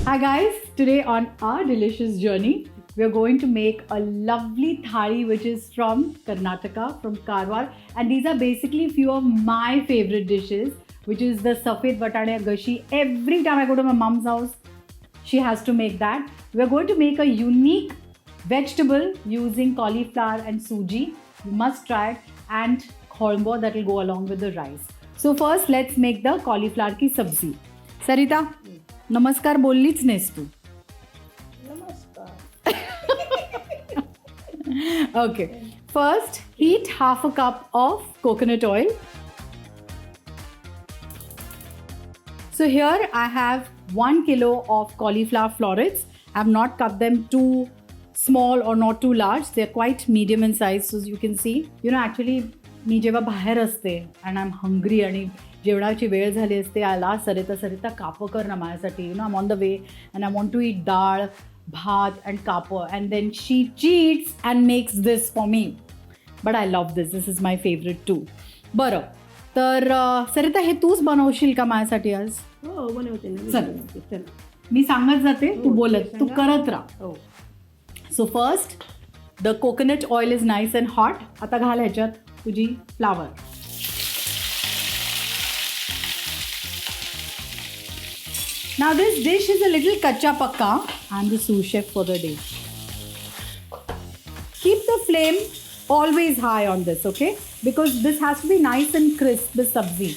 Hi guys, today on our delicious journey, we are going to make a lovely thali which is from Karnataka, from Karwar, and these are basically few of my favorite dishes, which is the Safed Vatane Gashi. Every time I go to my mom's house, she has to make that. We are going to make a unique vegetable using cauliflower and suji. You must try it, and khormbo that will go along with the rice. So first, let's make the cauliflower ki sabzi. Sarita, नमस्कार बोललीच नाहीस तू. Okay. First, heat half a cup of coconut oil. So here I have 1 kilo of cauliflower florets. I have not cut them too small or not too large. They're quite medium in size. So you can see, actually मी जेव्हा बाहेर असते and I'm hungry आणि जेवणाची वेळ झाली असते, आला सरिता कापं कर ना माझ्यासाठी, I'm on the way and I want to eat डाळ, भात and कापं, and then she cheats and makes this for me. But I love this. This is my favorite too. बरं, तर सरिता हे तूच बनवशील का माझ्यासाठी आज? हो बनवते ना. चल, मी सांगत जाते, तू बोलत, तू करत राहा. हो. So first, the coconut oil is nice and hot. आता घाल ह्याच्यात तुझी flower. Now this dish is a little kacha pakka. I'm the sous chef for the day. Keep the flame always high on this, okay? Because this has to be nice and crisp, the sabzi.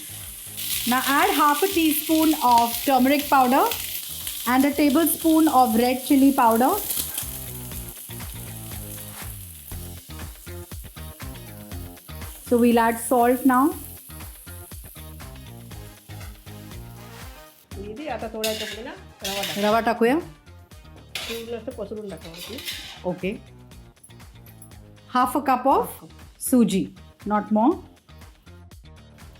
Now add half a teaspoon of turmeric powder and a tablespoon of red chili powder. So we'll add salt now. दीदी आता थोडा याच्यामध्ये ना रवा टाक. रवा टाकूया. पूर्ण असं पसरून टाकावं. Okay. Half a cup of suji, not more.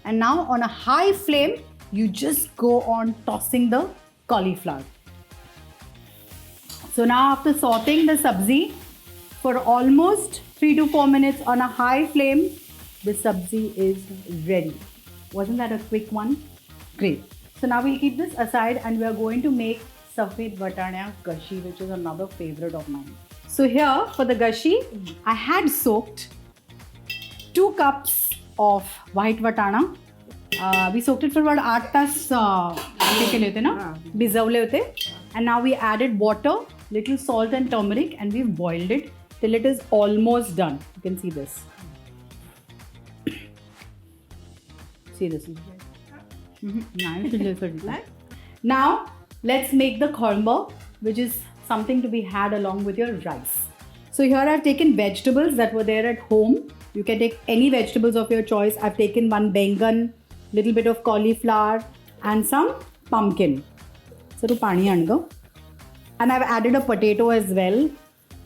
And now on a high flame, you just go on tossing the cauliflower. So now after sauteing the sabzi for almost 3 to 4 minutes on a high flame, the sabzi is ready. Wasn't that a quick one? Great. So now we'll keep this aside and we are going to make Safed Vatane Gashi, which is another favorite of mine. So here for the gashi, I had soaked 2 cups of white vatana. We soaked it for about 8 तास केले होते ना, भिजवले होते. And now we added water, little salt and turmeric, and we've boiled it till it is almost done. You can see this. See this. Now let's make the khormbo, which is something to be had along with your rice. So here I've taken vegetables that were there at home. You can take any vegetables of your choice. I've taken 1 bengan, little bit of cauliflower and some pumpkin. So to pani ango. And I've added a potato as well,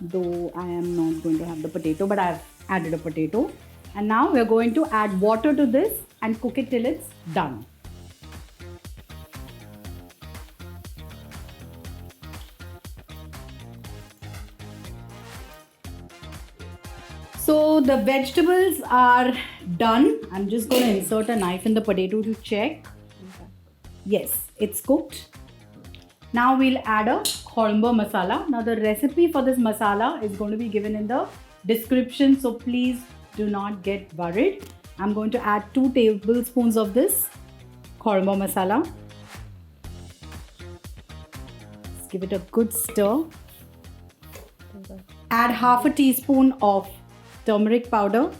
though I am not going to have the potato, but I've added a potato. And now we're going to add water to this and cook it till it's done. So the vegetables are done. I'm just going to insert a knife in the potato to check. Yes, it's cooked. Now we'll add a khormbo masala. Now the recipe for this masala is going to be given in the description, so please do not get worried. I'm going to add 2 tablespoons of this khormbo masala. Let's give it a good stir. Add half a teaspoon of turmeric powder,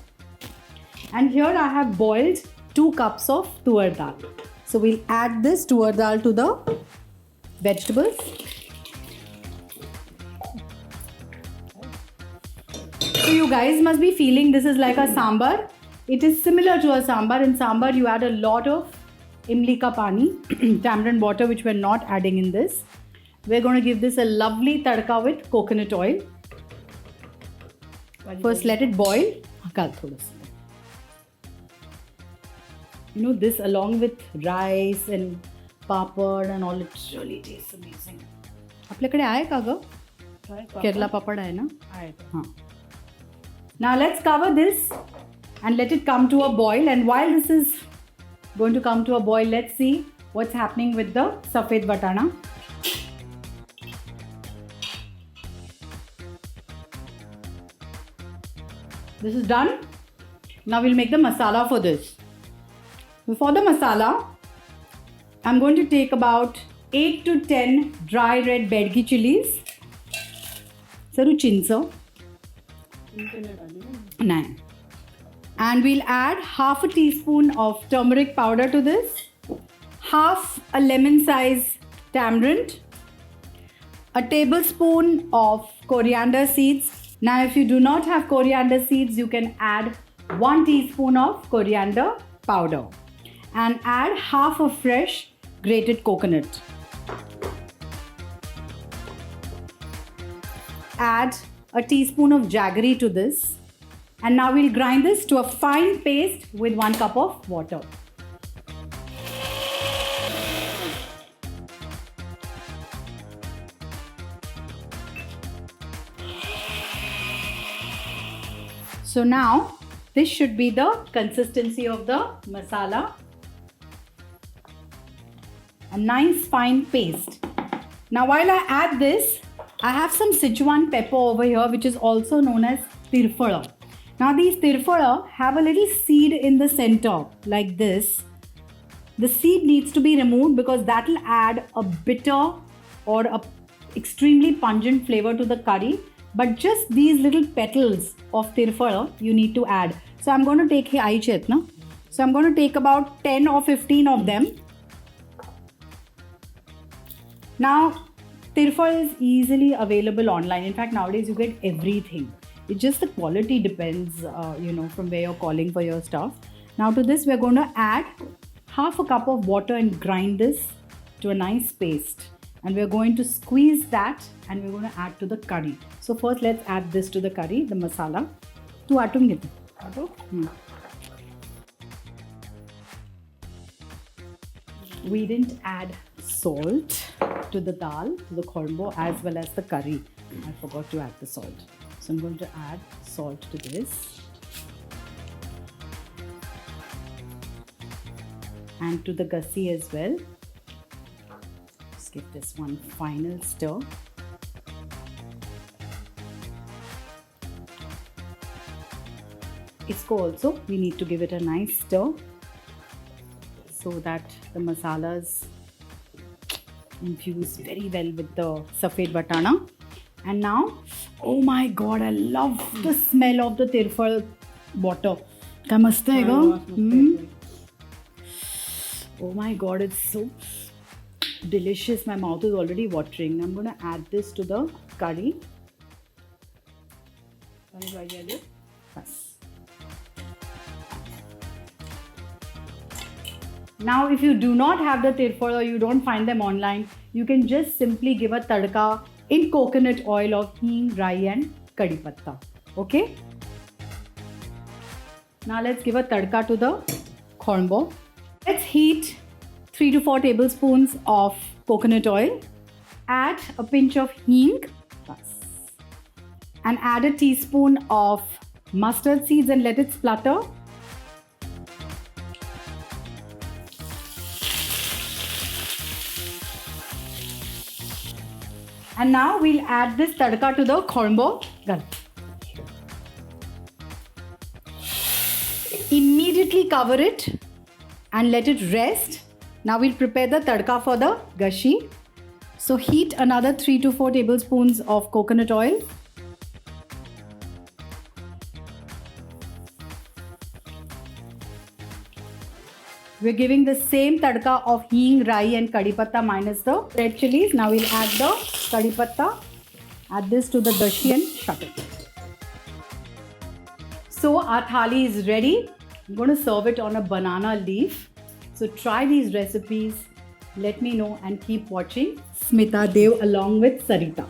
and here I have boiled 2 cups of tuar dal. So we'll add this tuar dal to the vegetables. So you guys must be feeling this is like a sambar. It is similar to a sambar. In sambar you add a lot of imli ka pani, tamarind water, which we're not adding in this. We're going to give this a lovely tadka with coconut oil. First let it boil. This along with rice and papad and all, it really tastes amazing. आपल्याकडे आहे का ग? केरला पापड आहे ना? आहे. हां. Now let's cover this and let it come to a boil. And while this is going to come to a boil, let's see what's happening with the Safed Vatana. This is done. Now we'll make the masala for this. For the masala, I'm going to take about 8 to 10 dry red bedgi chilies. Saru chinsa. Nine. And we'll add half a teaspoon of turmeric powder to this, half a lemon size tamarind, a tablespoon of coriander seeds. Now if you do not have coriander seeds, you can add 1 teaspoon of coriander powder and add half a fresh grated coconut. Add a teaspoon of jaggery to this, and now we'll grind this to a fine paste with 1 cup of water. So now this should be the consistency of the masala. A nice fine paste. Now while I add this, I have some Sichuan pepper over here, which is also known as tirfala. Now these tirfala have a little seed in the center like this. The seed needs to be removed because that will add a bitter or a extremely pungent flavor to the curry. But just these little petals of tirfala you need to add. So I'm going to take So I'm going to take about 10 or 15 of them. Now tirfala is easily available online. In fact, nowadays you get everything. It's just the quality depends, from where you're calling for your stuff. Now to this, we're going to add half a cup of water and grind this to a nice paste. And we're going to squeeze that and we're going to add to the curry. So first, let's add this to the curry, the masala. Tu atum gita. We didn't add salt to the dal, to the kormo, as well as the curry. I forgot to add the salt. So I'm going to add salt to this. And to the gassi as well. Just give this one final stir. Isko also, we need to give it a nice stir so that the masalas infuse very well with the safed batana. And now, oh my god, I love the smell of the tirfal water. Kya mast hai ga? Oh my god, it's so delicious. My mouth is already watering. I'm going to add this to the curry. Yes. Now, if you do not have the tirfal or you don't find them online, you can just simply give a tadka in coconut oil of hing, rai and kadi patta. Okay? Now let's give a tadka to the kormo. Let's heat 3 to 4 tablespoons of coconut oil. Add a pinch of hing and add a teaspoon of mustard seeds and let it splutter. And now we'll add this tadka to the kormo. Immediately cover it and let it rest. Now we'll prepare the tadka for the gashi. So heat another 3 to 4 tablespoons of coconut oil. We're giving the same tadka of hing, rai and kadi patta minus the red chilies. Now we'll add the kadi patta. Add this to the dashi and shut it. So our thali is ready. I'm going to serve it on a banana leaf. So try these recipes. Let me know and keep watching Smita Dev along with Sarita.